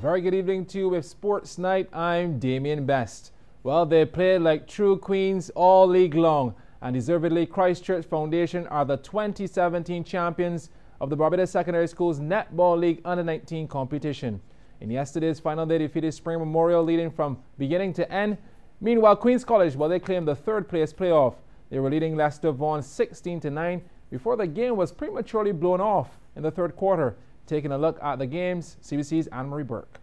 Very good evening to you with Sports Night. I'm Damien Best. Well, they played like true queens all league long, and deservedly Christchurch Foundation are the 2017 champions of the Barbados Secondary Schools Netball League Under-19 competition. In yesterday's final, they defeated Spring Memorial, leading from beginning to end. Meanwhile, Queen's College, they claimed the third place playoff. They were leading Leicester Vaughan 16-9 before the game was prematurely blown off in the third quarter. Taking a look at the games, CBC's Anne-Marie Burke.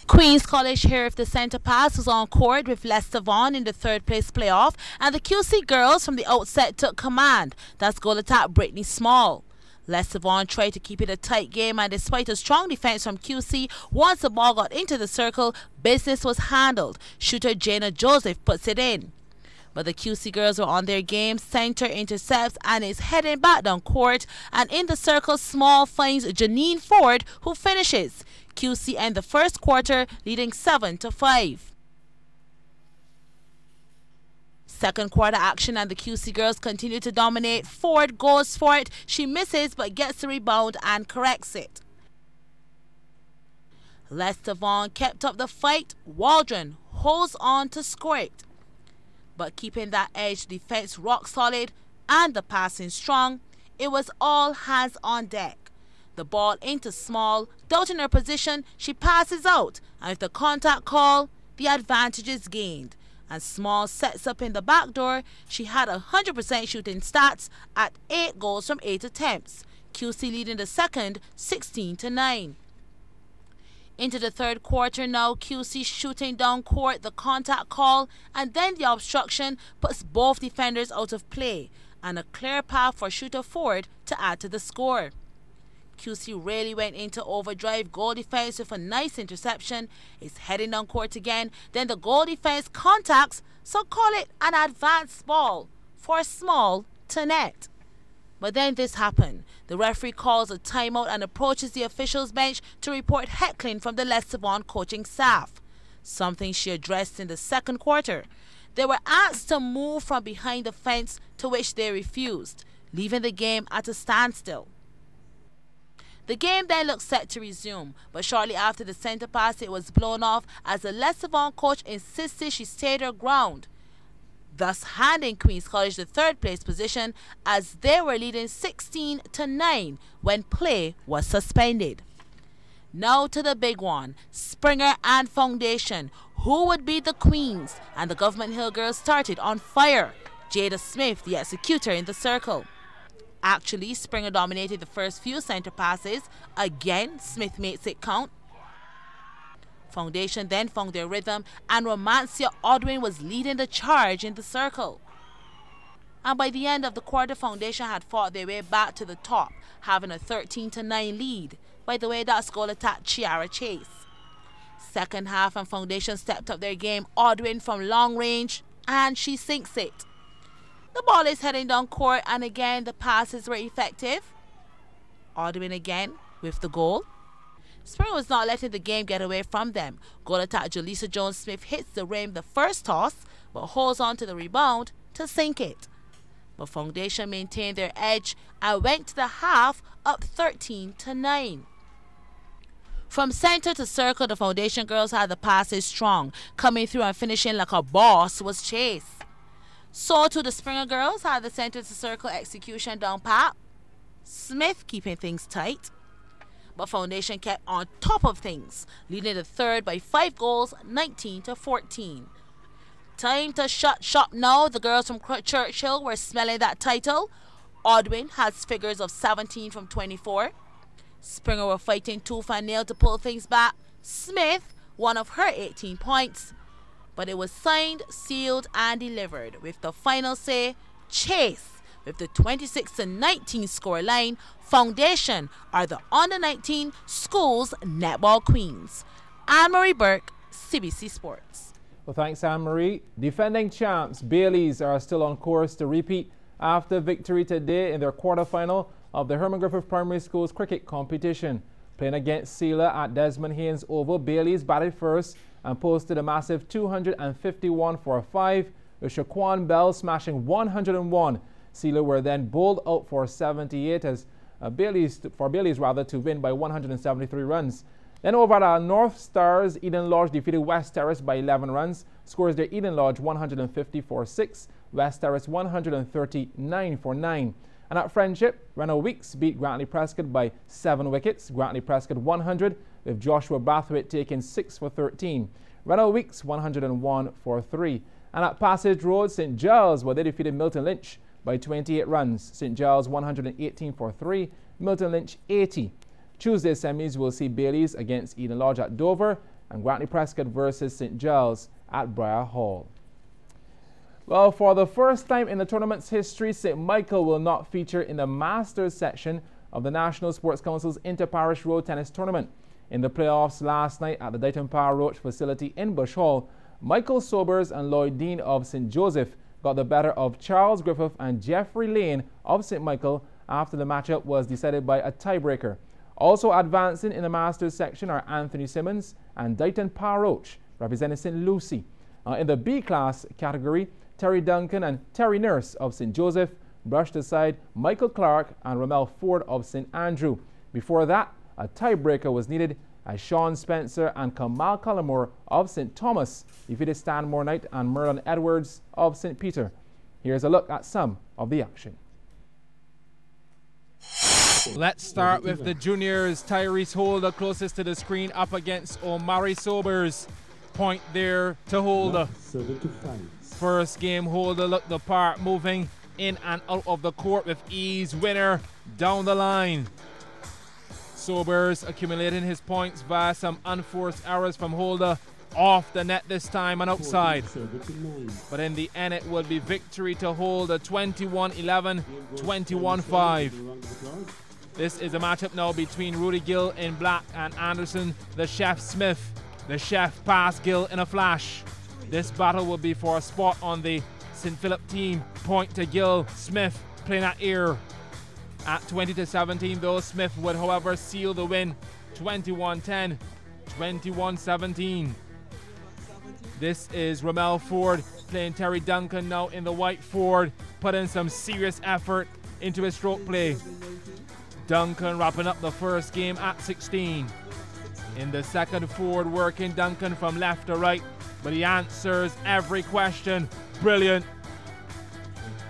Queen's College here with the centre pass was on court with Leicester Vaughan in the third place playoff, and the QC girls from the outset took command. That's goal attack Brittany Small. Leicester Vaughan tried to keep it a tight game, and despite a strong defence from QC, once the ball got into the circle, business was handled. Shooter Jana Joseph puts it in. But the QC girls were on their game. Centre intercepts and is heading back down court, and in the circle, Small finds Janine Ford, who finishes. QC end the first quarter leading 7-5. Second quarter action, and the QC girls continue to dominate. Ford goes for it. She misses but gets the rebound and corrects it. Leicester Vaughan kept up the fight. Waldron holds on to score it. But keeping that edge defense rock solid and the passing strong, it was all hands on deck. The ball into Small, doubting her position, she passes out, and with the contact call, the advantage is gained. And Small sets up in the back door. She had 100% shooting stats at 8 goals from 8 attempts. QC leading the second 16-9. Into the third quarter now, QC shooting down court, the contact call, and then the obstruction puts both defenders out of play, and a clear path for shooter Ford to add to the score. QC really went into overdrive goal defense with a nice interception. It's heading down court again. Then the goal defense contacts, so call it an advanced ball for Small to net. But then this happened. The referee calls a timeout and approaches the officials' bench to report heckling from the Leicester Vaughan coaching staff, something she addressed in the second quarter. They were asked to move from behind the fence, to which they refused, leaving the game at a standstill. The game then looked set to resume, but shortly after the centre pass, it was blown off as the Leicester Vaughan coach insisted she stayed her ground, thus handing Queen's College the third place position as they were leading 16-9 when play was suspended. Now to the big one, Springer and Foundation. Who would be the Queens? And the Government Hill girls started on fire. Jada Smith, the executor in the circle. Actually, Springer dominated the first few centre passes. Again, Smith makes it count. Foundation then found their rhythm, and Romancia Odwin was leading the charge in the circle. And by the end of the quarter, Foundation had fought their way back to the top, having a 13-9 lead. By the way, that's goal attack Chiara Chase. Second half, and Foundation stepped up their game. Odwin from long range, and she sinks it. The ball is heading down court, and again the passes were effective. Odwin again with the goal. Springer was not letting the game get away from them. Goal attack Jaleesa Jones-Smith hits the rim the first toss, but holds on to the rebound to sink it. But Foundation maintained their edge and went to the half up 13-9. From center to circle, the Foundation girls had the passes strong. Coming through and finishing like a boss was Chase. So too the Springer girls had the center to circle execution down pat. Smith keeping things tight. But Foundation kept on top of things, leading the third by 5 goals, 19-14. Time to shut shop now. The girls from Churchill were smelling that title. Odwin has figures of 17 from 24. Springer were fighting tooth and nail to pull things back. Smith, one of her 18 points. But it was signed, sealed, and delivered, with the final say, Chase. With the 26-19 score line, Foundation are the under-19 schools netball queens. Anne-Marie Burke, CBC Sports. Well, thanks, Anne-Marie. Defending champs Baileys are still on course to repeat after victory today in their quarterfinal of the Herman Griffith Primary School's cricket competition. Playing against Sealer at Desmond Haynes Oval, Baileys batted first and posted a massive 251 for a 5, with Shaquan Bell smashing 101. Sealer were then bowled out for 78 as Bailey's to win by 173 runs. Then over at our North Stars, Eden Lodge defeated West Terrace by 11 runs. Scores there: Eden Lodge 150 for 6, West Terrace 139 for 9. And at Friendship, Renault Weeks beat Grantley Prescott by 7 wickets. Grantley Prescott 100, with Joshua Brathwaite taking 6 for 13. Renault Weeks 101 for 3. And at Passage Road, St. Giles, they defeated Milton Lynch by 28 runs. St. Giles 118 for 3, Milton Lynch 80. Tuesday semis will see Bailey's against Eden Lodge at Dover and Grantley Prescott versus St. Giles at Briar Hall. Well, for the first time in the tournament's history, St. Michael will not feature in the Masters section of the National Sports Council's Inter-Parish Road Tennis Tournament. In the playoffs last night at the Dighton Power Roach facility in Bush Hall, Michael Sobers and Lloyd Dean of St. Joseph got the better of Charles Griffith and Jeffrey Lane of St. Michael after the matchup was decided by a tiebreaker. Also advancing in the Masters section are Anthony Simmons and Dighton Power Roach, representing St. Lucie. In the B-class category, Terry Duncan and Terry Nurse of St. Joseph brushed aside Michael Clark and Ramel Ford of St. Andrew. Before that, a tiebreaker was needed as Sean Spencer and Kamal Cullimore of St. Thomas defeated Stanmore Knight and Merlin Edwards of St. Peter. Here's a look at some of the action. Let's start with the juniors. Tyrese Holder closest to the screen up against Omari Sobers. Point there to Holder. First game, Holder looked the part, moving in and out of the court with ease. Winner down the line. Sobers accumulating his points via some unforced errors from Holder. Off the net this time and outside. But in the end, it would be victory to Holder, 21-11, 21-5. This is a matchup now between Rudy Gill in black and Anderson, the Chef Smith. The Chef passed Gill in a flash. This battle will be for a spot on the St. Philip team. Point to Gill. Smith playing at ear. At 20-17, though, Smith would, however, seal the win. 21-10, 21-17. This is Ramel Ford playing Terry Duncan now in the white Ford, putting some serious effort into his stroke play. Duncan wrapping up the first game at 16. In the second, Ford working Duncan from left to right, but he answers every question. Brilliant.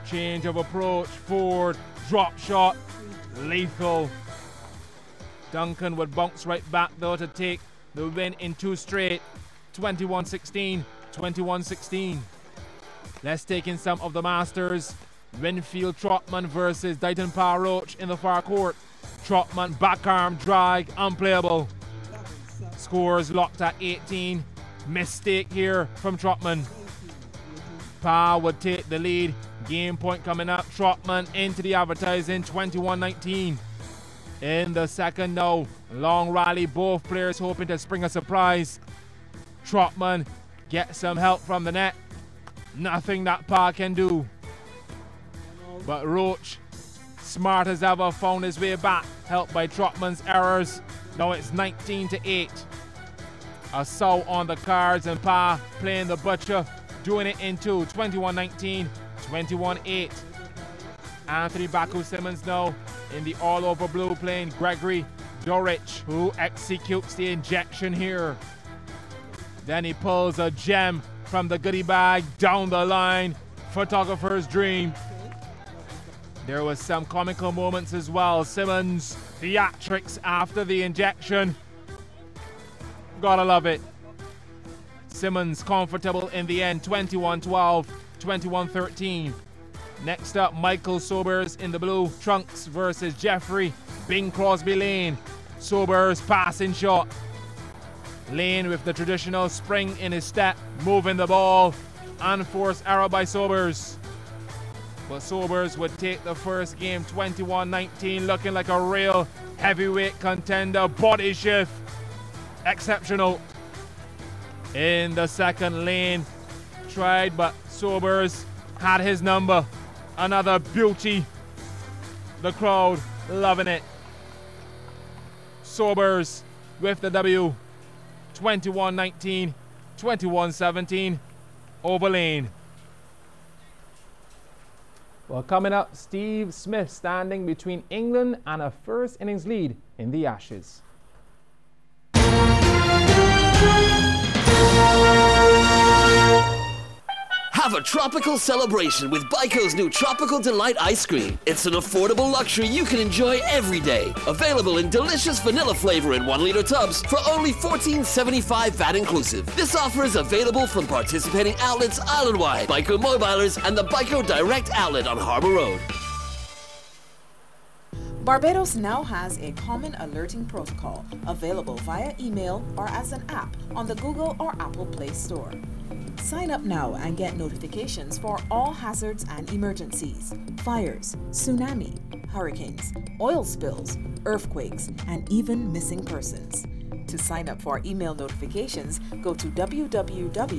Change of approach. Ford, drop shot, lethal. Duncan would bounce right back though to take the win in 2 straight. 21-16, 21-16. Let's take in some of the Masters. Winfield Trotman versus Dighton Power Roach in the far court. Trotman backarm drag, unplayable. Scores locked at 18. Mistake here from Trotman. Power would take the lead. Game point coming up. Trotman into the advertising, 21-19. In the second now, long rally, both players hoping to spring a surprise. Trotman gets some help from the net. Nothing that Power can do. But Roach, smart as ever, found his way back, helped by Trotman's errors. Now it's 19-8. A sow on the cards and Power playing the butcher, doing it in 2. 21-19, 21-8. Anthony Baku Simmons now in the all-over blue playing Gregory Dorich, who executes the injection here. Then he pulls a gem from the goodie bag down the line. Photographer's dream. There was some comical moments as well. Simmons, theatrics after the injection. Gotta love it. Simmons comfortable in the end, 21-12, 21-13. Next up, Michael Sobers in the blue trunks versus Jeffrey Bing Crosby Lane. Sobers passing shot. Lane with the traditional spring in his step, moving the ball. Unforced error by Sobers. But Sobers would take the first game 21-19, looking like a real heavyweight contender. Body shift. Exceptional. In the second, Lane tried, but Sobers had his number. Another beauty. The crowd loving it. Sobers with the W. 21-19, 21-17 over Lane. Well, coming up, Steve Smith standing between England and a first innings lead in the Ashes. Have a tropical celebration with Baikon's new Tropical Delight ice cream. It's an affordable luxury you can enjoy every day. Available in delicious vanilla flavor in 1-liter tubs for only $14.75 VAT inclusive. This offer is available from participating outlets island-wide, Baiko Mobilers, and the Baiko Direct Outlet on Harbor Road. Barbados now has a common alerting protocol available via email or as an app on the Google or Apple Play Store. Sign up now and get notifications for all hazards and emergencies, fires, tsunami, hurricanes, oil spills, earthquakes, and even missing persons. To sign up for email notifications, go to www.dem.gov.bb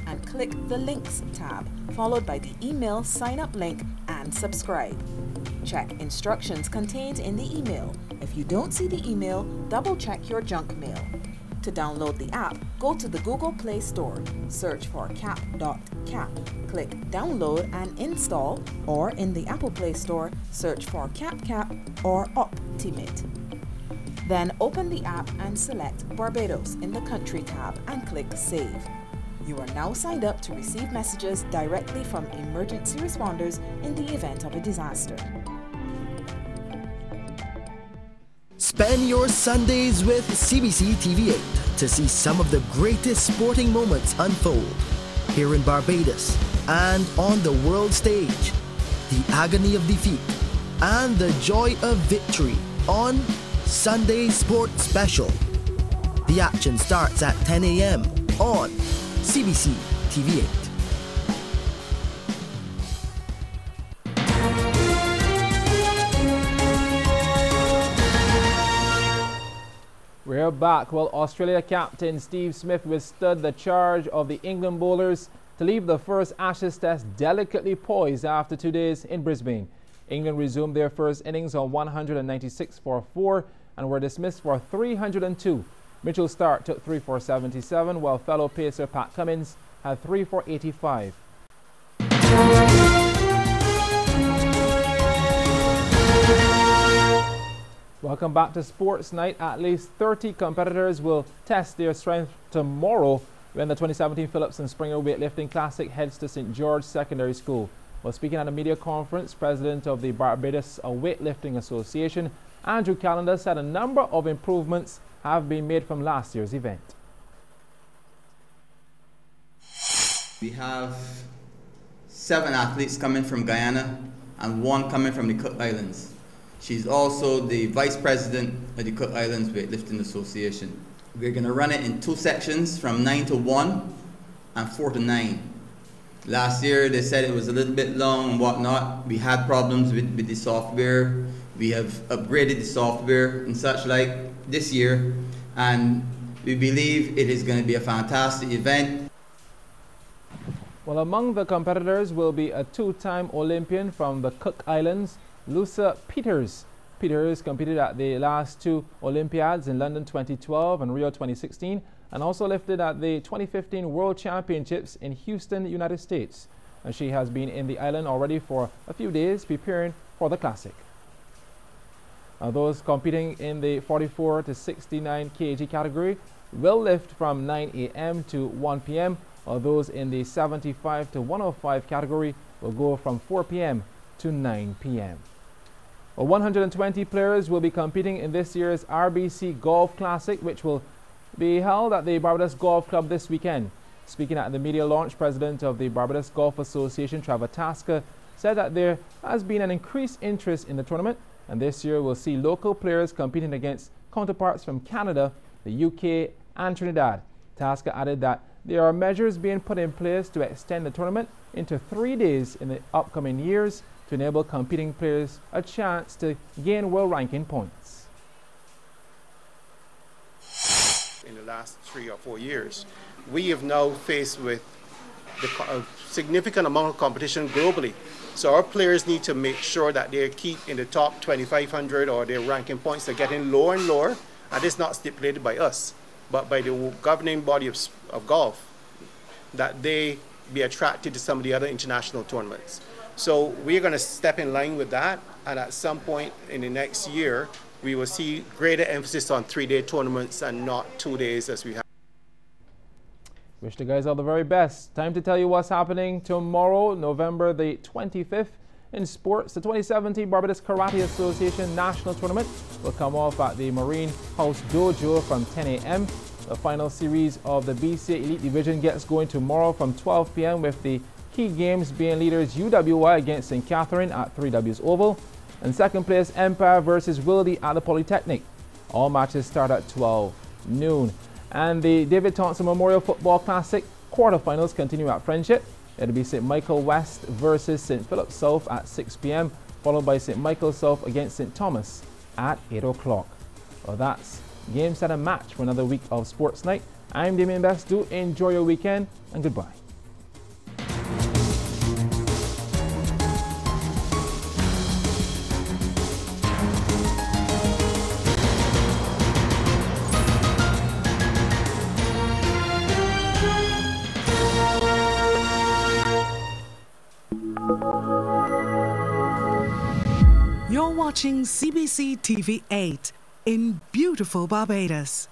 and click the Links tab, followed by the email sign up link and subscribe. Check instructions contained in the email. If you don't see the email, double check your junk mail. To download the app, go to the Google Play Store, search for cap.cap, click download and install, or in the Apple Play Store, search for CapCap or Optimate. Then open the app and select Barbados in the Country tab and click Save. You are now signed up to receive messages directly from emergency responders in the event of a disaster. Spend your Sundays with CBC TV8 to see some of the greatest sporting moments unfold here in Barbados and on the world stage. The agony of defeat and the joy of victory on Sunday Sports Special. The action starts at 10 a.m. on CBC TV8. We're back. Well, Australia captain Steve Smith withstood the charge of the England bowlers to leave the first Ashes test delicately poised after 2 days in Brisbane. England resumed their first innings on 196 for 4 and were dismissed for 302. Mitchell Starc took 3 for 77, while fellow pacer Pat Cummins had 3 for 85. Welcome back to Sports Night. At least 30 competitors will test their strength tomorrow when the 2017 Phillips and Springer Weightlifting Classic heads to St. George Secondary School. While speaking at a media conference, President of the Barbados Weightlifting Association, Andrew Callender, said a number of improvements have been made from last year's event. We have 7 athletes coming from Guyana and 1 coming from the Cook Islands. She's also the Vice President of the Cook Islands Weightlifting Association. We're going to run it in 2 sections from 9 to 1 and 4 to 9. Last year they said it was a little bit long and whatnot. We had problems with the software. We have upgraded the software and such like this year, and we believe it is going to be a fantastic event. Well, among the competitors will be a 2-time Olympian from the Cook Islands, Lusa Peters. Peters competed at the last 2 Olympiads in London 2012 and Rio 2016, and also lifted at the 2015 World Championships in Houston, United States. And she has been in the island already for a few days preparing for the Classic. Those competing in the 44 to 69 kg category will lift from 9 a.m. to 1 p.m., while those in the 75 to 105 category will go from 4 p.m. to 9 p.m. 120 players will be competing in this year's RBC Golf Classic, which will be held at the Barbados Golf Club this weekend. Speaking at the media launch, President of the Barbados Golf Association, Trevor Tasker, said that there has been an increased interest in the tournament, and this year will see local players competing against counterparts from Canada, the UK, and Trinidad. Tasker added that there are measures being put in place to extend the tournament into 3 days in the upcoming years to enable competing players a chance to gain world ranking points. In the last 3 or 4 years, we have now faced with a significant amount of competition globally. So our players need to make sure that they keep in the top 2,500 or their ranking points. They're getting lower and lower, and it's not stipulated by us, but by the governing body of golf, that they be attracted to some of the other international tournaments. So we're going to step in line with that, and at some point in the next year, we will see greater emphasis on 3-day tournaments and not 2 days as we have. Wish the guys all the very best. Time to tell you what's happening tomorrow, November the 25th. In sports, the 2017 Barbados Karate Association National Tournament will come off at the Marine House Dojo from 10 a.m. The final series of the BCA Elite Division gets going tomorrow from 12 p.m. with the key games being leaders UWI against St. Catherine at 3Ws Oval and second place Empire versus Wildy at the Polytechnic. All matches start at 12 noon. And the David Thompson Memorial Football Classic quarterfinals continue at Friendship. It'll be St. Michael West versus St. Philip South at 6 p.m. followed by St. Michael South against St. Thomas at 8 o'clock. Well, that's game, set, and match for another week of Sports Night. I'm Damien Best. Do enjoy your weekend, and goodbye. You're watching CBC TV 8 in beautiful Barbados.